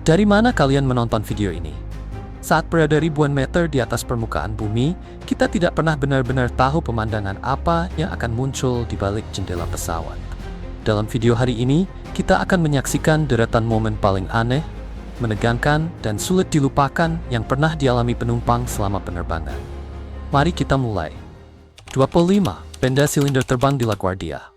Dari mana kalian menonton video ini? Saat berada ribuan meter di atas permukaan bumi, kita tidak pernah benar-benar tahu pemandangan apa yang akan muncul di balik jendela pesawat. Dalam video hari ini, kita akan menyaksikan deretan momen paling aneh, menegangkan, dan sulit dilupakan yang pernah dialami penumpang selama penerbangan. Mari kita mulai. 25. Benda silinder terbang di LaGuardia.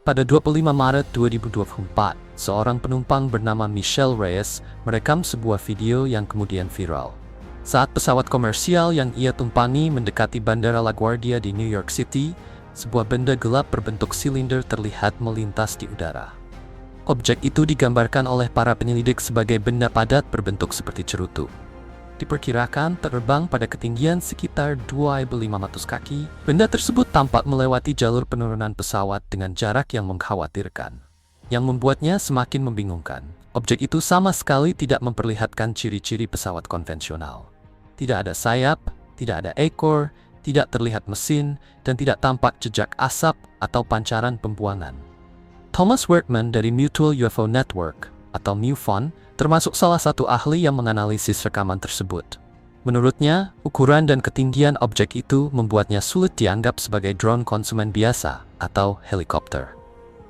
Pada 25 Maret 2024, seorang penumpang bernama Michelle Reyes merekam sebuah video yang kemudian viral. Saat pesawat komersial yang ia tumpangi mendekati Bandara LaGuardia di New York City, sebuah benda gelap berbentuk silinder terlihat melintas di udara. Objek itu digambarkan oleh para penyelidik sebagai benda padat berbentuk seperti cerutu. Diperkirakan terbang pada ketinggian sekitar 2.500 kaki. Benda tersebut tampak melewati jalur penurunan pesawat dengan jarak yang mengkhawatirkan, yang membuatnya semakin membingungkan. Objek itu sama sekali tidak memperlihatkan ciri-ciri pesawat konvensional. Tidak ada sayap, tidak ada ekor, tidak terlihat mesin, dan tidak tampak jejak asap atau pancaran pembuangan. Thomas Wertman dari Mutual UFO Network atau MUFON termasuk salah satu ahli yang menganalisis rekaman tersebut. Menurutnya, ukuran dan ketinggian objek itu membuatnya sulit dianggap sebagai drone konsumen biasa atau helikopter.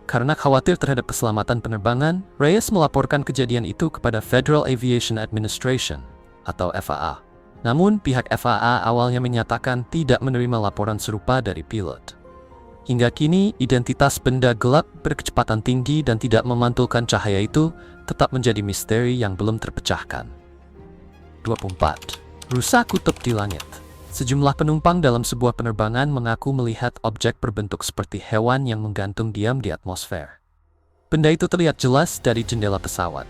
Karena khawatir terhadap keselamatan penerbangan, Reyes melaporkan kejadian itu kepada Federal Aviation Administration atau FAA. Namun, pihak FAA awalnya menyatakan tidak menerima laporan serupa dari pilot. Hingga kini, identitas benda gelap berkecepatan tinggi dan tidak memantulkan cahaya itu tetap menjadi misteri yang belum terpecahkan. 24. Rusa kutub di langit. Sejumlah penumpang dalam sebuah penerbangan mengaku melihat objek berbentuk seperti hewan yang menggantung diam di atmosfer. Benda itu terlihat jelas dari jendela pesawat.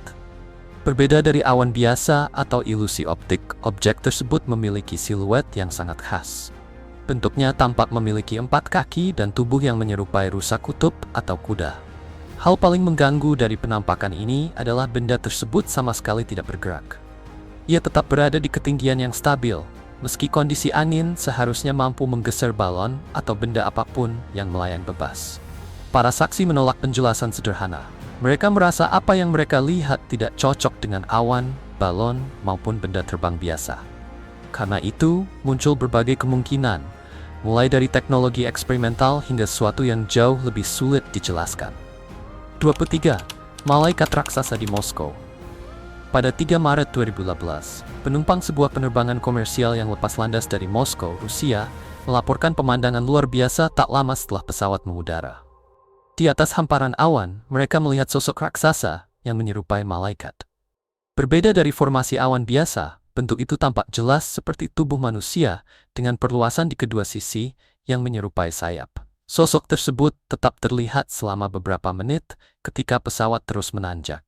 Berbeda dari awan biasa atau ilusi optik, objek tersebut memiliki siluet yang sangat khas. Bentuknya tampak memiliki 4 kaki dan tubuh yang menyerupai rusa kutub atau kuda. Hal paling mengganggu dari penampakan ini adalah benda tersebut sama sekali tidak bergerak. Ia tetap berada di ketinggian yang stabil, meski kondisi angin seharusnya mampu menggeser balon atau benda apapun yang melayang bebas. Para saksi menolak penjelasan sederhana. Mereka merasa apa yang mereka lihat tidak cocok dengan awan, balon, maupun benda terbang biasa. Karena itu, muncul berbagai kemungkinan, mulai dari teknologi eksperimental hingga sesuatu yang jauh lebih sulit dijelaskan. 23. Malaikat raksasa di Moskow. Pada 3 Maret 2018, penumpang sebuah penerbangan komersial yang lepas landas dari Moskow, Rusia, melaporkan pemandangan luar biasa tak lama setelah pesawat mengudara. Di atas hamparan awan, mereka melihat sosok raksasa yang menyerupai malaikat. Berbeda dari formasi awan biasa, bentuk itu tampak jelas seperti tubuh manusia dengan perluasan di kedua sisi yang menyerupai sayap. Sosok tersebut tetap terlihat selama beberapa menit ketika pesawat terus menanjak.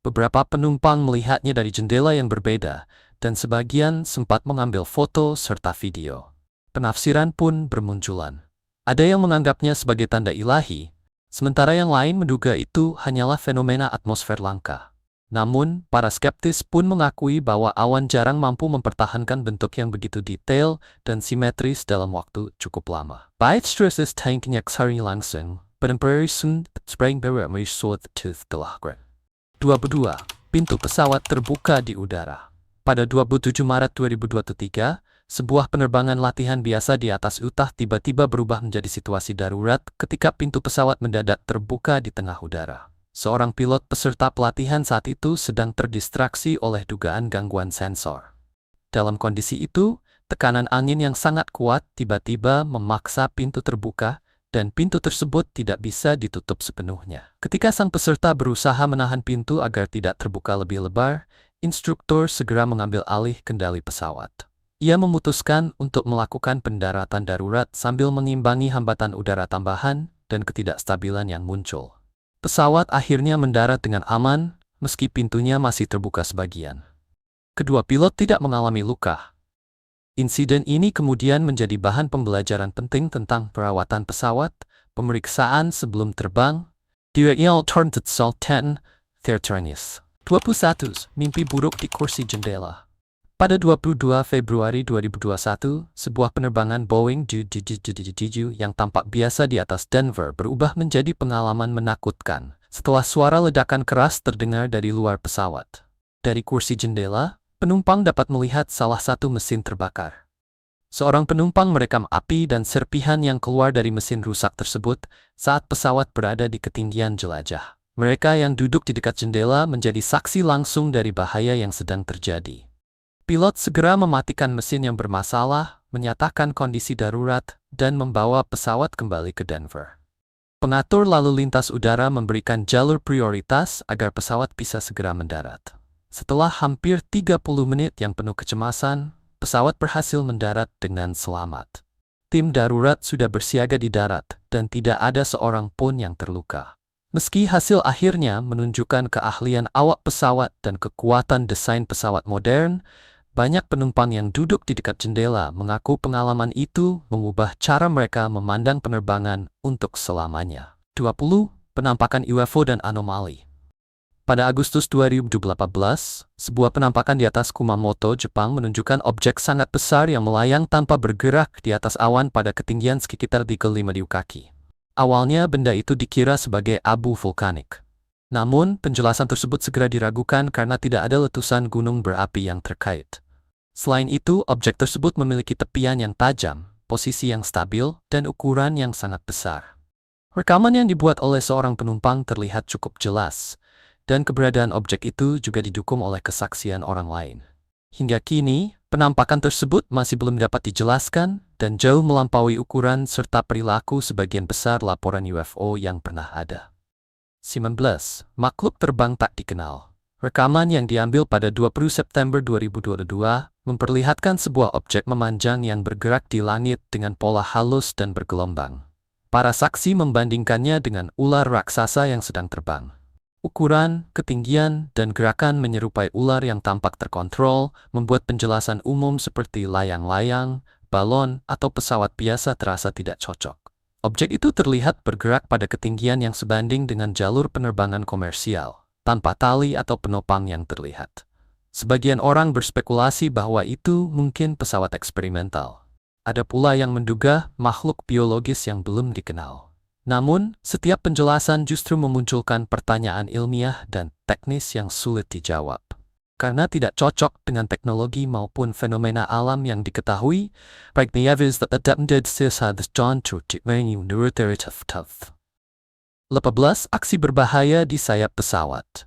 Beberapa penumpang melihatnya dari jendela yang berbeda dan sebagian sempat mengambil foto serta video. Penafsiran pun bermunculan. Ada yang menganggapnya sebagai tanda ilahi, sementara yang lain menduga itu hanyalah fenomena atmosfer langka. Namun, para skeptis pun mengakui bahwa awan jarang mampu mempertahankan bentuk yang begitu detail dan simetris dalam waktu cukup lama. Baik stresses tanknya hari langsung, penemperisun sprang berami suat tooth telah. 22. Pintu pesawat terbuka di udara. Pada 27 Maret 2023, sebuah penerbangan latihan biasa di atas Utah tiba-tiba berubah menjadi situasi darurat ketika pintu pesawat mendadak terbuka di tengah udara. Seorang pilot peserta pelatihan saat itu sedang terdistraksi oleh dugaan gangguan sensor. Dalam kondisi itu, tekanan angin yang sangat kuat tiba-tiba memaksa pintu terbuka, dan pintu tersebut tidak bisa ditutup sepenuhnya. Ketika sang peserta berusaha menahan pintu agar tidak terbuka lebih lebar, instruktur segera mengambil alih kendali pesawat. Ia memutuskan untuk melakukan pendaratan darurat sambil mengimbangi hambatan udara tambahan dan ketidakstabilan yang muncul. Pesawat akhirnya mendarat dengan aman, meski pintunya masih terbuka sebagian. Kedua pilot tidak mengalami luka. Insiden ini kemudian menjadi bahan pembelajaran penting tentang perawatan pesawat, pemeriksaan sebelum terbang, Direktur Alternatif Sultan, Theaternis. 21. Mimpi buruk di kursi jendela. Pada 22 Februari 2021, sebuah penerbangan Boeing 777 yang tampak biasa di atas Denver berubah menjadi pengalaman menakutkan setelah suara ledakan keras terdengar dari luar pesawat. Dari kursi jendela, penumpang dapat melihat salah satu mesin terbakar. Seorang penumpang merekam api dan serpihan yang keluar dari mesin rusak tersebut saat pesawat berada di ketinggian jelajah. Mereka yang duduk di dekat jendela menjadi saksi langsung dari bahaya yang sedang terjadi. Pilot segera mematikan mesin yang bermasalah, menyatakan kondisi darurat, dan membawa pesawat kembali ke Denver. Pengatur lalu lintas udara memberikan jalur prioritas agar pesawat bisa segera mendarat. Setelah hampir 30 menit yang penuh kecemasan, pesawat berhasil mendarat dengan selamat. Tim darurat sudah bersiaga di darat, dan tidak ada seorang pun yang terluka. Meski hasil akhirnya menunjukkan keahlian awak pesawat dan kekuatan desain pesawat modern, banyak penumpang yang duduk di dekat jendela mengaku pengalaman itu mengubah cara mereka memandang penerbangan untuk selamanya. 20. Penampakan UFO dan anomali. Pada Agustus 2018, sebuah penampakan di atas Kumamoto, Jepang menunjukkan objek sangat besar yang melayang tanpa bergerak di atas awan pada ketinggian sekitar 35 kaki. Awalnya benda itu dikira sebagai abu vulkanik. Namun, penjelasan tersebut segera diragukan karena tidak ada letusan gunung berapi yang terkait. Selain itu, objek tersebut memiliki tepian yang tajam, posisi yang stabil, dan ukuran yang sangat besar. Rekaman yang dibuat oleh seorang penumpang terlihat cukup jelas, dan keberadaan objek itu juga didukung oleh kesaksian orang lain. Hingga kini, penampakan tersebut masih belum dapat dijelaskan dan jauh melampaui ukuran serta perilaku sebagian besar laporan UFO yang pernah ada. 19. Makhluk terbang tak dikenal. Rekaman yang diambil pada 20 September 2022 memperlihatkan sebuah objek memanjang yang bergerak di langit dengan pola halus dan bergelombang. Para saksi membandingkannya dengan ular raksasa yang sedang terbang. Ukuran, ketinggian, dan gerakan menyerupai ular yang tampak terkontrol, membuat penjelasan umum seperti layang-layang, balon, atau pesawat biasa terasa tidak cocok. Objek itu terlihat bergerak pada ketinggian yang sebanding dengan jalur penerbangan komersial, tanpa tali atau penopang yang terlihat. Sebagian orang berspekulasi bahwa itu mungkin pesawat eksperimental. Ada pula yang menduga makhluk biologis yang belum dikenal. Namun, setiap penjelasan justru memunculkan pertanyaan ilmiah dan teknis yang sulit dijawab. Karena tidak cocok dengan teknologi maupun fenomena alam yang diketahui, that adapted John 18 aksi berbahaya di sayap pesawat.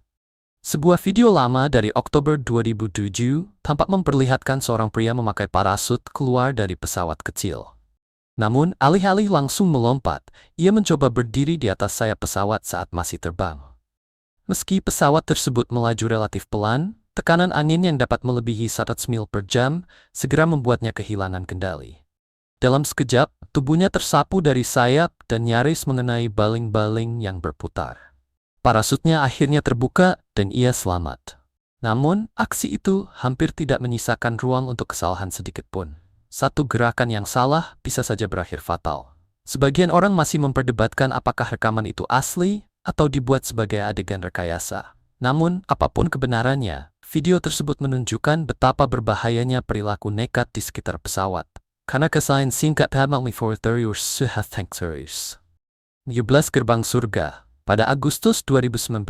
Sebuah video lama dari Oktober 2007 tampak memperlihatkan seorang pria memakai parasut keluar dari pesawat kecil. Namun, alih-alih langsung melompat, ia mencoba berdiri di atas sayap pesawat saat masih terbang. Meski pesawat tersebut melaju relatif pelan, tekanan angin yang dapat melebihi 100 mil per jam segera membuatnya kehilangan kendali. Dalam sekejap, tubuhnya tersapu dari sayap dan nyaris mengenai baling-baling yang berputar. Parasutnya akhirnya terbuka dan ia selamat. Namun, aksi itu hampir tidak menyisakan ruang untuk kesalahan sedikit pun. Satu gerakan yang salah bisa saja berakhir fatal. Sebagian orang masih memperdebatkan apakah rekaman itu asli atau dibuat sebagai adegan rekayasa. Namun, apapun kebenarannya, video tersebut menunjukkan betapa berbahayanya perilaku nekat di sekitar pesawat. Karena kesain singkat for 17 Gerbang Surga. Pada Agustus 2019,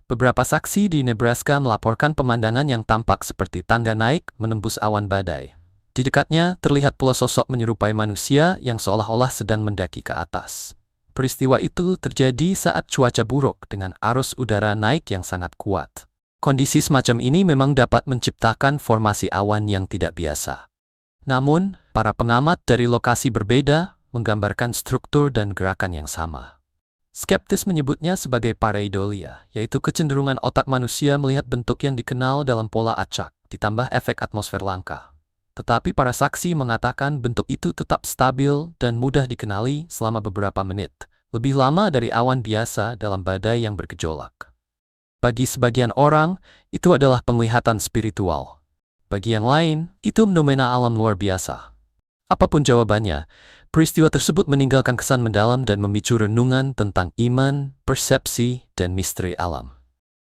beberapa saksi di Nebraska melaporkan pemandangan yang tampak seperti tangga naik menembus awan badai. Di dekatnya terlihat pula sosok menyerupai manusia yang seolah-olah sedang mendaki ke atas. Peristiwa itu terjadi saat cuaca buruk dengan arus udara naik yang sangat kuat. Kondisi semacam ini memang dapat menciptakan formasi awan yang tidak biasa. Namun, para pengamat dari lokasi berbeda menggambarkan struktur dan gerakan yang sama. Skeptis menyebutnya sebagai pareidolia, yaitu kecenderungan otak manusia melihat bentuk yang dikenal dalam pola acak, ditambah efek atmosfer langka. Tetapi para saksi mengatakan bentuk itu tetap stabil dan mudah dikenali selama beberapa menit, lebih lama dari awan biasa dalam badai yang bergejolak. Bagi sebagian orang, itu adalah penglihatan spiritual. Bagi yang lain, itu fenomena alam luar biasa. Apapun jawabannya, peristiwa tersebut meninggalkan kesan mendalam dan memicu renungan tentang iman, persepsi, dan misteri alam.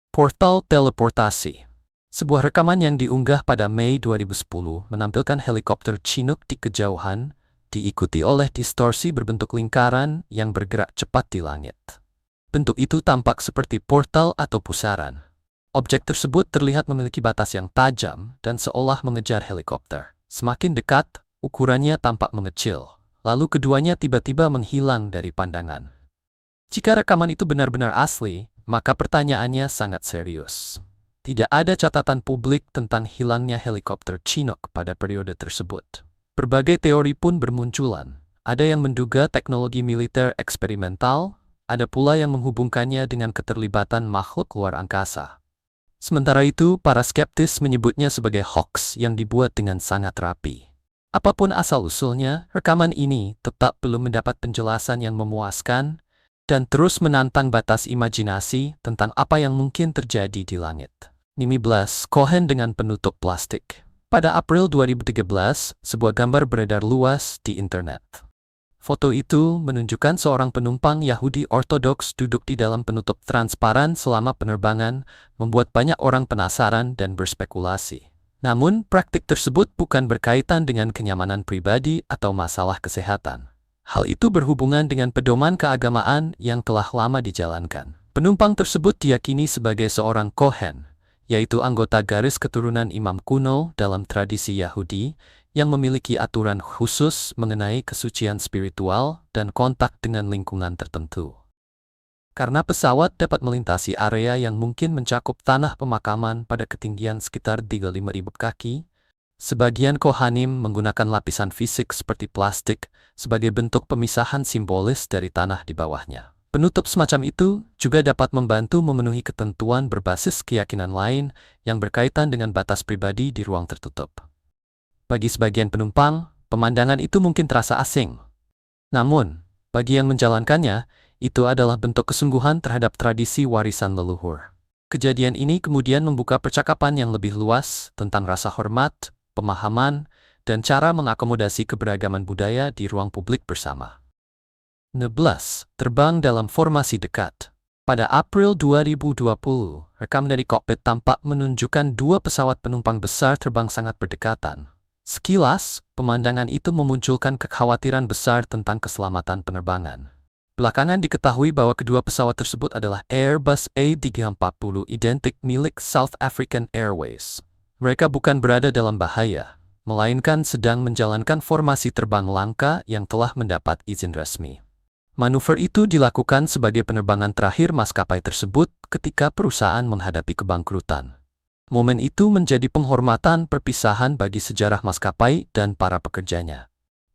Portal teleportasi. Sebuah rekaman yang diunggah pada Mei 2010 menampilkan helikopter Chinook di kejauhan, diikuti oleh distorsi berbentuk lingkaran yang bergerak cepat di langit. Bentuk itu tampak seperti portal atau pusaran. Objek tersebut terlihat memiliki batas yang tajam dan seolah mengejar helikopter. Semakin dekat, ukurannya tampak mengecil, lalu keduanya tiba-tiba menghilang dari pandangan. Jika rekaman itu benar-benar asli, maka pertanyaannya sangat serius. Tidak ada catatan publik tentang hilangnya helikopter Chinook pada periode tersebut. Berbagai teori pun bermunculan. Ada yang menduga teknologi militer eksperimental, ada pula yang menghubungkannya dengan keterlibatan makhluk luar angkasa. Sementara itu, para skeptis menyebutnya sebagai hoax yang dibuat dengan sangat rapi. Apapun asal-usulnya, rekaman ini tetap belum mendapat penjelasan yang memuaskan dan terus menantang batas imajinasi tentang apa yang mungkin terjadi di langit. 19. Cohen dengan penutup plastik. Pada April 2013, sebuah gambar beredar luas di internet. Foto itu menunjukkan seorang penumpang Yahudi Ortodoks duduk di dalam penutup transparan selama penerbangan, membuat banyak orang penasaran dan berspekulasi. Namun, praktik tersebut bukan berkaitan dengan kenyamanan pribadi atau masalah kesehatan. Hal itu berhubungan dengan pedoman keagamaan yang telah lama dijalankan. Penumpang tersebut diyakini sebagai seorang Kohen, yaitu anggota garis keturunan imam kuno dalam tradisi Yahudi, yang memiliki aturan khusus mengenai kesucian spiritual dan kontak dengan lingkungan tertentu. Karena pesawat dapat melintasi area yang mungkin mencakup tanah pemakaman pada ketinggian sekitar 35.000 kaki, sebagian Kohanim menggunakan lapisan fisik seperti plastik sebagai bentuk pemisahan simbolis dari tanah di bawahnya. Penutup semacam itu juga dapat membantu memenuhi ketentuan berbasis keyakinan lain yang berkaitan dengan batas pribadi di ruang tertutup. Bagi sebagian penumpang, pemandangan itu mungkin terasa asing. Namun, bagi yang menjalankannya, itu adalah bentuk kesungguhan terhadap tradisi warisan leluhur. Kejadian ini kemudian membuka percakapan yang lebih luas tentang rasa hormat, pemahaman, dan cara mengakomodasi keberagaman budaya di ruang publik bersama. 16. Terbang dalam formasi dekat. Pada April 2020, rekam dari kokpit tampak menunjukkan dua pesawat penumpang besar terbang sangat berdekatan. Sekilas, pemandangan itu memunculkan kekhawatiran besar tentang keselamatan penerbangan. Belakangan diketahui bahwa kedua pesawat tersebut adalah Airbus A340 identik milik South African Airways. Mereka bukan berada dalam bahaya, melainkan sedang menjalankan formasi terbang langka yang telah mendapat izin resmi. Manuver itu dilakukan sebagai penerbangan terakhir maskapai tersebut ketika perusahaan menghadapi kebangkrutan. Momen itu menjadi penghormatan perpisahan bagi sejarah maskapai dan para pekerjanya.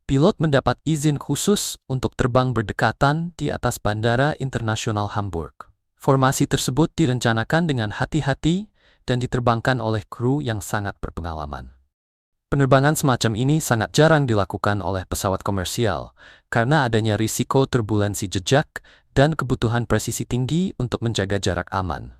Pilot mendapat izin khusus untuk terbang berdekatan di atas Bandara Internasional Hamburg. Formasi tersebut direncanakan dengan hati-hati dan diterbangkan oleh kru yang sangat berpengalaman. Penerbangan semacam ini sangat jarang dilakukan oleh pesawat komersial karena adanya risiko turbulensi jejak dan kebutuhan presisi tinggi untuk menjaga jarak aman.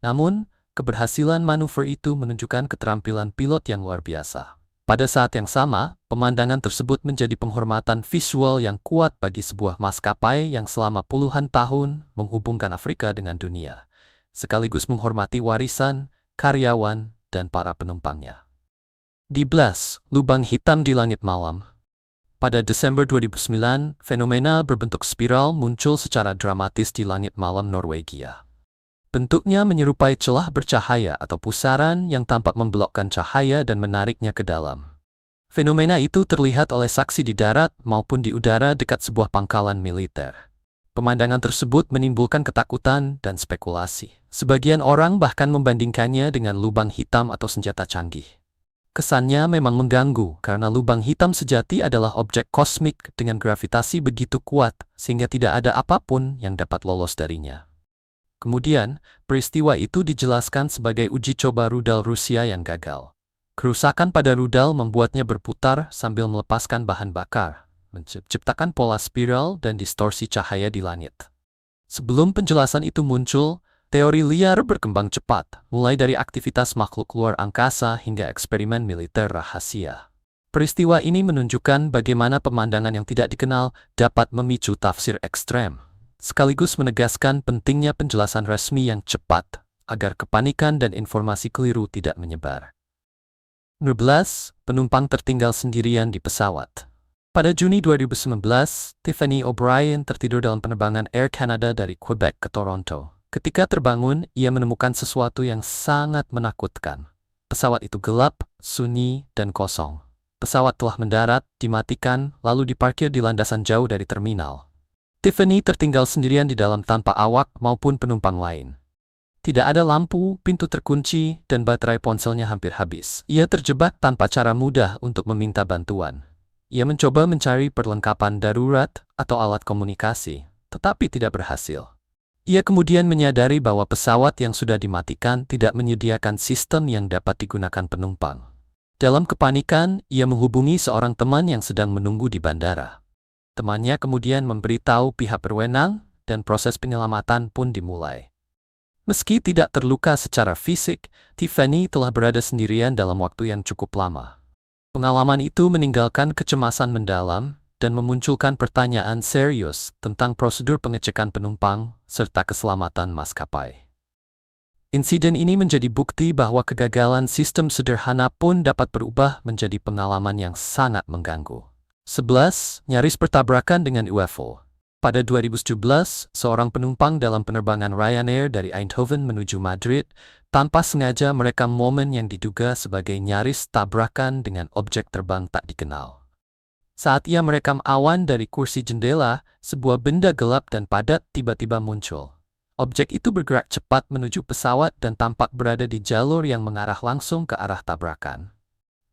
Namun, keberhasilan manuver itu menunjukkan keterampilan pilot yang luar biasa. Pada saat yang sama, pemandangan tersebut menjadi penghormatan visual yang kuat bagi sebuah maskapai yang selama puluhan tahun menghubungkan Afrika dengan dunia, sekaligus menghormati warisan, karyawan, dan para penumpangnya. 12. Lubang hitam di langit malam. Pada Desember 2009, fenomena berbentuk spiral muncul secara dramatis di langit malam Norwegia. Bentuknya menyerupai celah bercahaya atau pusaran yang tampak membelokkan cahaya dan menariknya ke dalam. Fenomena itu terlihat oleh saksi di darat maupun di udara dekat sebuah pangkalan militer. Pemandangan tersebut menimbulkan ketakutan dan spekulasi. Sebagian orang bahkan membandingkannya dengan lubang hitam atau senjata canggih. Kesannya memang mengganggu karena lubang hitam sejati adalah objek kosmik dengan gravitasi begitu kuat sehingga tidak ada apapun yang dapat lolos darinya. Kemudian, peristiwa itu dijelaskan sebagai uji coba rudal Rusia yang gagal. Kerusakan pada rudal membuatnya berputar sambil melepaskan bahan bakar, menciptakan pola spiral dan distorsi cahaya di langit. Sebelum penjelasan itu muncul, teori liar berkembang cepat, mulai dari aktivitas makhluk luar angkasa hingga eksperimen militer rahasia. Peristiwa ini menunjukkan bagaimana pemandangan yang tidak dikenal dapat memicu tafsir ekstrem, sekaligus menegaskan pentingnya penjelasan resmi yang cepat agar kepanikan dan informasi keliru tidak menyebar. 12. Penumpang tertinggal sendirian di pesawat. Pada Juni 2019, Tiffany O'Brien tertidur dalam penerbangan Air Canada dari Quebec ke Toronto. Ketika terbangun, ia menemukan sesuatu yang sangat menakutkan. Pesawat itu gelap, sunyi, dan kosong. Pesawat telah mendarat, dimatikan, lalu diparkir di landasan jauh dari terminal. Tiffany tertinggal sendirian di dalam tanpa awak maupun penumpang lain. Tidak ada lampu, pintu terkunci, dan baterai ponselnya hampir habis. Ia terjebak tanpa cara mudah untuk meminta bantuan. Ia mencoba mencari perlengkapan darurat atau alat komunikasi, tetapi tidak berhasil. Ia kemudian menyadari bahwa pesawat yang sudah dimatikan tidak menyediakan sistem yang dapat digunakan penumpang. Dalam kepanikan, ia menghubungi seorang teman yang sedang menunggu di bandara. Temannya kemudian memberitahu pihak berwenang, dan proses penyelamatan pun dimulai. Meski tidak terluka secara fisik, Tiffany telah berada sendirian dalam waktu yang cukup lama. Pengalaman itu meninggalkan kecemasan mendalam dan memunculkan pertanyaan serius tentang prosedur pengecekan penumpang serta keselamatan maskapai. Insiden ini menjadi bukti bahwa kegagalan sistem sederhana pun dapat berubah menjadi pengalaman yang sangat mengganggu. 11. Nyaris bertabrakan dengan UFO. Pada 2017, seorang penumpang dalam penerbangan Ryanair dari Eindhoven menuju Madrid tanpa sengaja merekam momen yang diduga sebagai nyaris tabrakan dengan objek terbang tak dikenal. Saat ia merekam awan dari kursi jendela, sebuah benda gelap dan padat tiba-tiba muncul. Objek itu bergerak cepat menuju pesawat dan tampak berada di jalur yang mengarah langsung ke arah tabrakan.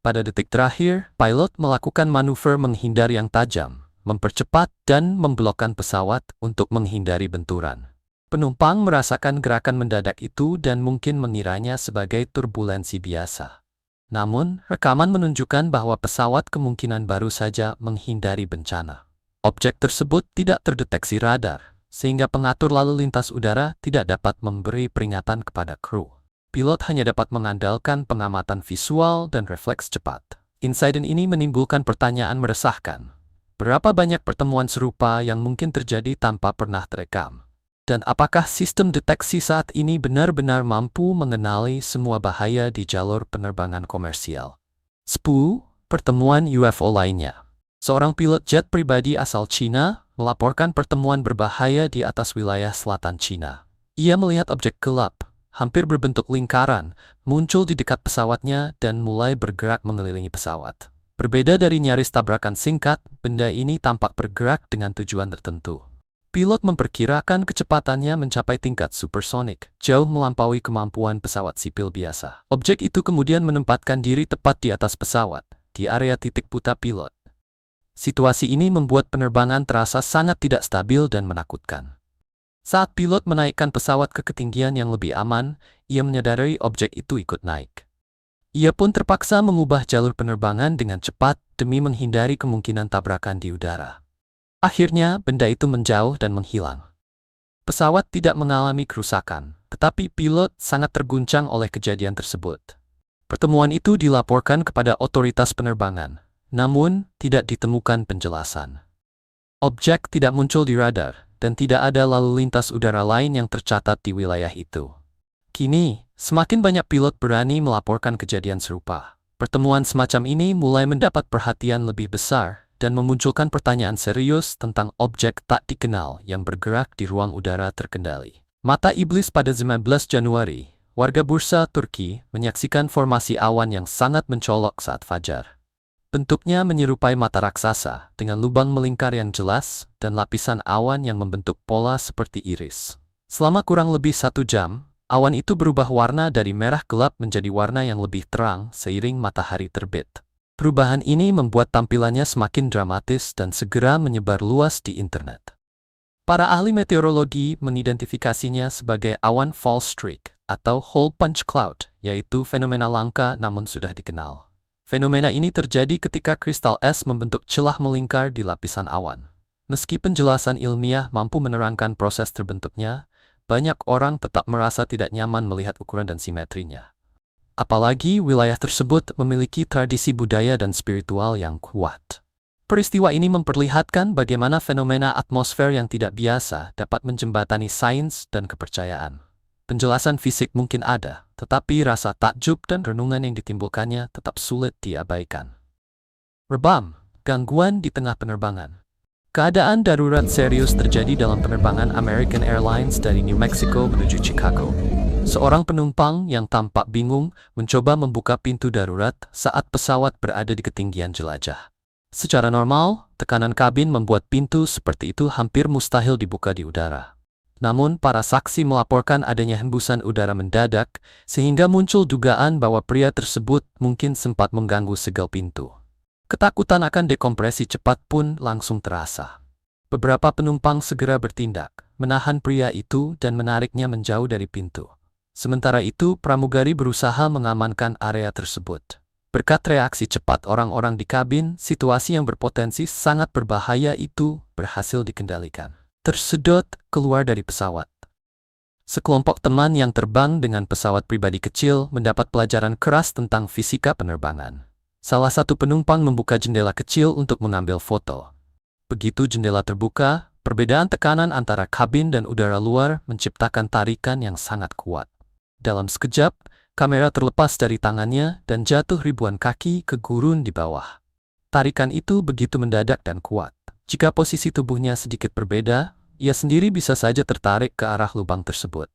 Pada detik terakhir, pilot melakukan manuver menghindar yang tajam, mempercepat dan memblokkan pesawat untuk menghindari benturan. Penumpang merasakan gerakan mendadak itu dan mungkin mengiranya sebagai turbulensi biasa. Namun, rekaman menunjukkan bahwa pesawat kemungkinan baru saja menghindari bencana. Objek tersebut tidak terdeteksi radar, sehingga pengatur lalu lintas udara tidak dapat memberi peringatan kepada kru. Pilot hanya dapat mengandalkan pengamatan visual dan refleks cepat. Insiden ini menimbulkan pertanyaan meresahkan. Berapa banyak pertemuan serupa yang mungkin terjadi tanpa pernah terekam? Dan apakah sistem deteksi saat ini benar-benar mampu mengenali semua bahaya di jalur penerbangan komersial? 10. Pertemuan UFO lainnya. Seorang pilot jet pribadi asal China melaporkan pertemuan berbahaya di atas wilayah selatan China. Ia melihat objek gelap, hampir berbentuk lingkaran, muncul di dekat pesawatnya dan mulai bergerak mengelilingi pesawat. Berbeda dari nyaris tabrakan singkat, benda ini tampak bergerak dengan tujuan tertentu. Pilot memperkirakan kecepatannya mencapai tingkat supersonik, jauh melampaui kemampuan pesawat sipil biasa. Objek itu kemudian menempatkan diri tepat di atas pesawat, di area titik buta pilot. Situasi ini membuat penerbangan terasa sangat tidak stabil dan menakutkan. Saat pilot menaikkan pesawat ke ketinggian yang lebih aman, ia menyadari objek itu ikut naik. Ia pun terpaksa mengubah jalur penerbangan dengan cepat demi menghindari kemungkinan tabrakan di udara. Akhirnya, benda itu menjauh dan menghilang. Pesawat tidak mengalami kerusakan, tetapi pilot sangat terguncang oleh kejadian tersebut. Pertemuan itu dilaporkan kepada otoritas penerbangan, namun tidak ditemukan penjelasan. Objek tidak muncul di radar, dan tidak ada lalu lintas udara lain yang tercatat di wilayah itu. Kini, semakin banyak pilot berani melaporkan kejadian serupa. Pertemuan semacam ini mulai mendapat perhatian lebih besar, dan memunculkan pertanyaan serius tentang objek tak dikenal yang bergerak di ruang udara terkendali. Mata iblis. Pada 19 Januari, warga Bursa, Turki, menyaksikan formasi awan yang sangat mencolok saat fajar. Bentuknya menyerupai mata raksasa, dengan lubang melingkar yang jelas, dan lapisan awan yang membentuk pola seperti iris. Selama kurang lebih 1 jam, awan itu berubah warna dari merah gelap menjadi warna yang lebih terang seiring matahari terbit. Perubahan ini membuat tampilannya semakin dramatis dan segera menyebar luas di internet. Para ahli meteorologi mengidentifikasinya sebagai awan fall streak atau hole punch cloud, yaitu fenomena langka namun sudah dikenal. Fenomena ini terjadi ketika kristal es membentuk celah melingkar di lapisan awan. Meski penjelasan ilmiah mampu menerangkan proses terbentuknya, banyak orang tetap merasa tidak nyaman melihat ukuran dan simetrinya. Apalagi wilayah tersebut memiliki tradisi budaya dan spiritual yang kuat. Peristiwa ini memperlihatkan bagaimana fenomena atmosfer yang tidak biasa dapat menjembatani sains dan kepercayaan. Penjelasan fisik mungkin ada, tetapi rasa takjub dan renungan yang ditimbulkannya tetap sulit diabaikan. Rebam, gangguan di tengah penerbangan. Keadaan darurat serius terjadi dalam penerbangan American Airlines dari New Mexico menuju Chicago. Seorang penumpang yang tampak bingung mencoba membuka pintu darurat saat pesawat berada di ketinggian jelajah. Secara normal, tekanan kabin membuat pintu seperti itu hampir mustahil dibuka di udara. Namun, para saksi melaporkan adanya hembusan udara mendadak, sehingga muncul dugaan bahwa pria tersebut mungkin sempat mengganggu segel pintu. Ketakutan akan dekompresi cepat pun langsung terasa. Beberapa penumpang segera bertindak, menahan pria itu dan menariknya menjauh dari pintu. Sementara itu, pramugari berusaha mengamankan area tersebut. Berkat reaksi cepat orang-orang di kabin, situasi yang berpotensi sangat berbahaya itu berhasil dikendalikan. Tersedot keluar dari pesawat. Sekelompok teman yang terbang dengan pesawat pribadi kecil mendapat pelajaran keras tentang fisika penerbangan. Salah satu penumpang membuka jendela kecil untuk mengambil foto. Begitu jendela terbuka, perbedaan tekanan antara kabin dan udara luar menciptakan tarikan yang sangat kuat. Dalam sekejap, kamera terlepas dari tangannya dan jatuh ribuan kaki ke gurun di bawah. Tarikan itu begitu mendadak dan kuat. Jika posisi tubuhnya sedikit berbeda, ia sendiri bisa saja tertarik ke arah lubang tersebut.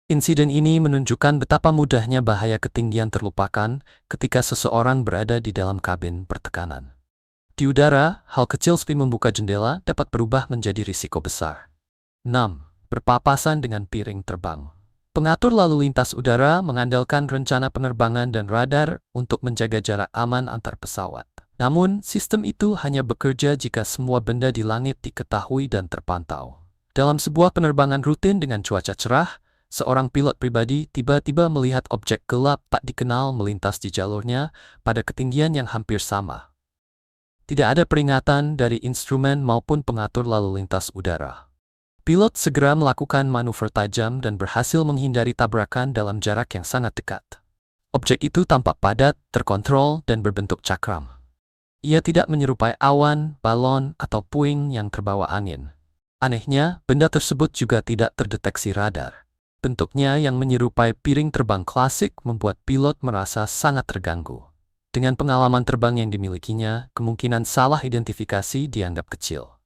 Insiden ini menunjukkan betapa mudahnya bahaya ketinggian terlupakan ketika seseorang berada di dalam kabin bertekanan. Di udara, hal kecil seperti membuka jendela dapat berubah menjadi risiko besar. 6. Berpapasan dengan piring terbang. Pengatur lalu lintas udara mengandalkan rencana penerbangan dan radar untuk menjaga jarak aman antar pesawat. Namun, sistem itu hanya bekerja jika semua benda di langit diketahui dan terpantau. Dalam sebuah penerbangan rutin dengan cuaca cerah, seorang pilot pribadi tiba-tiba melihat objek gelap tak dikenal melintas di jalurnya pada ketinggian yang hampir sama. Tidak ada peringatan dari instrumen maupun pengatur lalu lintas udara. Pilot segera melakukan manuver tajam dan berhasil menghindari tabrakan dalam jarak yang sangat dekat. Objek itu tampak padat, terkontrol, dan berbentuk cakram. Ia tidak menyerupai awan, balon, atau puing yang terbawa angin. Anehnya, benda tersebut juga tidak terdeteksi radar. Bentuknya yang menyerupai piring terbang klasik membuat pilot merasa sangat terganggu. Dengan pengalaman terbang yang dimilikinya, kemungkinan salah identifikasi dianggap kecil.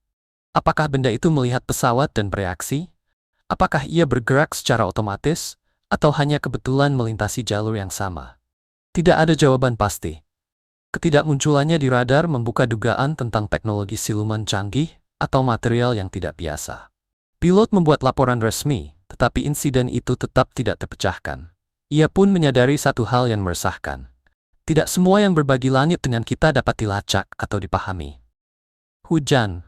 Apakah benda itu melihat pesawat dan bereaksi? Apakah ia bergerak secara otomatis, atau hanya kebetulan melintasi jalur yang sama? Tidak ada jawaban pasti. Ketidakmunculannya di radar membuka dugaan tentang teknologi siluman canggih atau material yang tidak biasa. Pilot membuat laporan resmi, tetapi insiden itu tetap tidak terpecahkan. Ia pun menyadari satu hal yang meresahkan. Tidak semua yang berbagi langit dengan kita dapat dilacak atau dipahami. Hujan.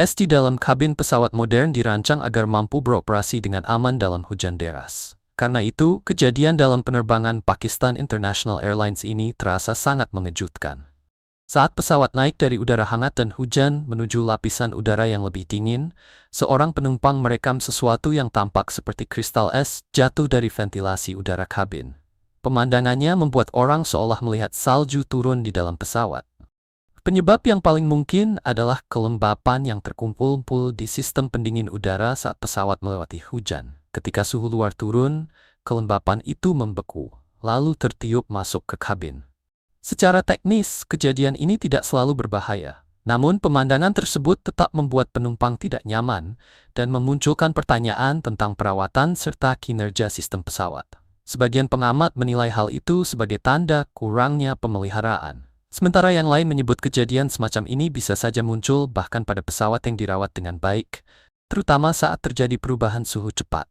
Es di dalam kabin pesawat modern dirancang agar mampu beroperasi dengan aman dalam hujan deras. Karena itu, kejadian dalam penerbangan Pakistan International Airlines ini terasa sangat mengejutkan. Saat pesawat naik dari udara hangat dan hujan menuju lapisan udara yang lebih dingin, seorang penumpang merekam sesuatu yang tampak seperti kristal es jatuh dari ventilasi udara kabin. Pemandangannya membuat orang seolah melihat salju turun di dalam pesawat. Penyebab yang paling mungkin adalah kelembapan yang terkumpul di sistem pendingin udara saat pesawat melewati hujan. Ketika suhu luar turun, kelembapan itu membeku, lalu tertiup masuk ke kabin. Secara teknis, kejadian ini tidak selalu berbahaya. Namun pemandangan tersebut tetap membuat penumpang tidak nyaman dan memunculkan pertanyaan tentang perawatan serta kinerja sistem pesawat. Sebagian pengamat menilai hal itu sebagai tanda kurangnya pemeliharaan. Sementara yang lain menyebut kejadian semacam ini bisa saja muncul bahkan pada pesawat yang dirawat dengan baik, terutama saat terjadi perubahan suhu cepat.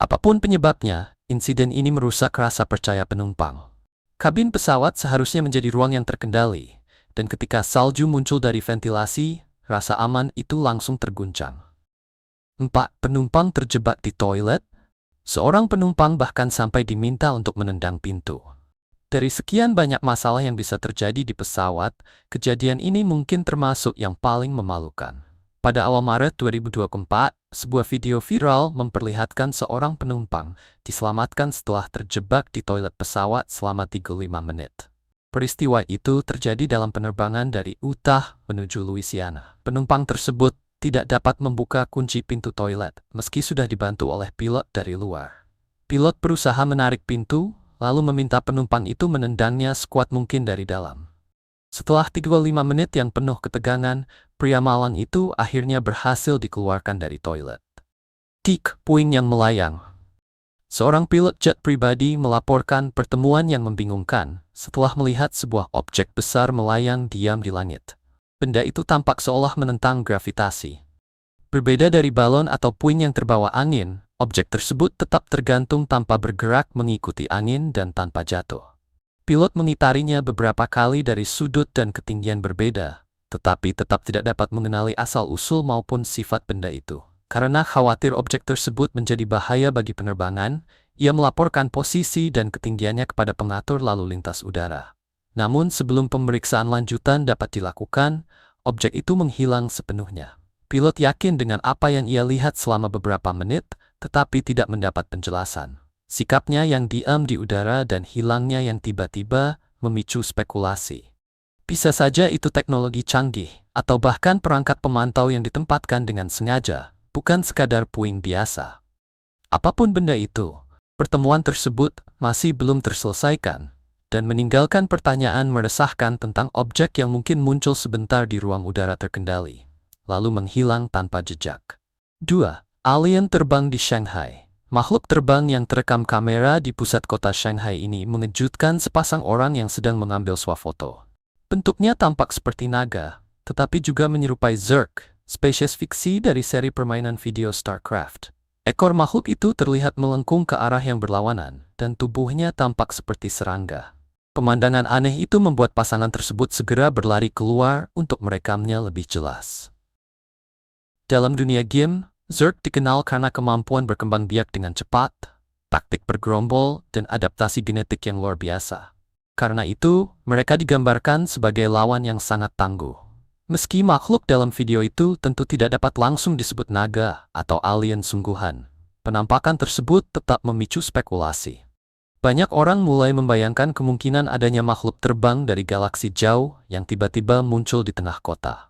Apapun penyebabnya, insiden ini merusak rasa percaya penumpang. Kabin pesawat seharusnya menjadi ruang yang terkendali, dan ketika salju muncul dari ventilasi, rasa aman itu langsung terguncang. 4. Penumpang terjebak di toilet. Seorang penumpang bahkan sampai diminta untuk menendang pintu. Dari sekian banyak masalah yang bisa terjadi di pesawat, kejadian ini mungkin termasuk yang paling memalukan. Pada awal Maret 2024, sebuah video viral memperlihatkan seorang penumpang diselamatkan setelah terjebak di toilet pesawat selama 35 menit. Peristiwa itu terjadi dalam penerbangan dari Utah menuju Louisiana. Penumpang tersebut tidak dapat membuka kunci pintu toilet meski sudah dibantu oleh pilot dari luar. Pilot berusaha menarik pintu, lalu meminta penumpang itu menendangnya sekuat mungkin dari dalam. Setelah 35 menit yang penuh ketegangan, pria malang itu akhirnya berhasil dikeluarkan dari toilet. Tik, puing yang melayang. Seorang pilot jet pribadi melaporkan pertemuan yang membingungkan setelah melihat sebuah objek besar melayang diam di langit. Benda itu tampak seolah menentang gravitasi. Berbeda dari balon atau puing yang terbawa angin, objek tersebut tetap tergantung tanpa bergerak mengikuti angin dan tanpa jatuh. Pilot mengitarinya beberapa kali dari sudut dan ketinggian berbeda, tetapi tetap tidak dapat mengenali asal-usul maupun sifat benda itu. Karena khawatir objek tersebut menjadi bahaya bagi penerbangan, ia melaporkan posisi dan ketinggiannya kepada pengatur lalu lintas udara. Namun sebelum pemeriksaan lanjutan dapat dilakukan, objek itu menghilang sepenuhnya. Pilot yakin dengan apa yang ia lihat selama beberapa menit, tetapi tidak mendapat penjelasan. Sikapnya yang diam di udara dan hilangnya yang tiba-tiba memicu spekulasi. Bisa saja itu teknologi canggih, atau bahkan perangkat pemantau yang ditempatkan dengan sengaja, bukan sekadar puing biasa. Apapun benda itu, pertemuan tersebut masih belum terselesaikan, dan meninggalkan pertanyaan meresahkan tentang objek yang mungkin muncul sebentar di ruang udara terkendali, lalu menghilang tanpa jejak. 2. Alien terbang di Shanghai. Makhluk terbang yang terekam kamera di pusat kota Shanghai ini mengejutkan sepasang orang yang sedang mengambil swafoto. Bentuknya tampak seperti naga, tetapi juga menyerupai Zerg, spesies fiksi dari seri permainan video StarCraft. Ekor makhluk itu terlihat melengkung ke arah yang berlawanan, dan tubuhnya tampak seperti serangga. Pemandangan aneh itu membuat pasangan tersebut segera berlari keluar untuk merekamnya lebih jelas. Dalam dunia game, Zerg dikenal karena kemampuan berkembang biak dengan cepat, taktik bergerombol, dan adaptasi genetik yang luar biasa. Karena itu, mereka digambarkan sebagai lawan yang sangat tangguh. Meski makhluk dalam video itu tentu tidak dapat langsung disebut naga atau alien sungguhan, penampakan tersebut tetap memicu spekulasi. Banyak orang mulai membayangkan kemungkinan adanya makhluk terbang dari galaksi jauh yang tiba-tiba muncul di tengah kota.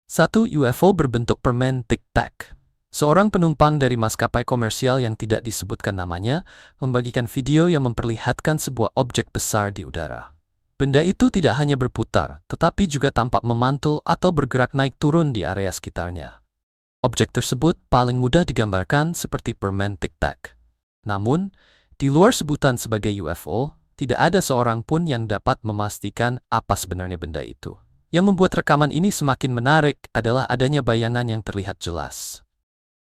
1. UFO berbentuk permen tic-tac. Seorang penumpang dari maskapai komersial yang tidak disebutkan namanya membagikan video yang memperlihatkan sebuah objek besar di udara. Benda itu tidak hanya berputar, tetapi juga tampak memantul atau bergerak naik turun di area sekitarnya. Objek tersebut paling mudah digambarkan seperti permen tic-tac. Namun, di luar sebutan sebagai UFO, tidak ada seorang pun yang dapat memastikan apa sebenarnya benda itu. Yang membuat rekaman ini semakin menarik adalah adanya bayangan yang terlihat jelas.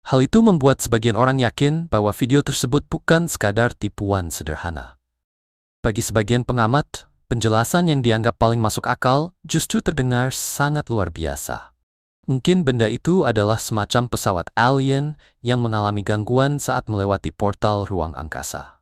Hal itu membuat sebagian orang yakin bahwa video tersebut bukan sekadar tipuan sederhana. Bagi sebagian pengamat, penjelasan yang dianggap paling masuk akal justru terdengar sangat luar biasa. Mungkin benda itu adalah semacam pesawat alien yang mengalami gangguan saat melewati portal ruang angkasa.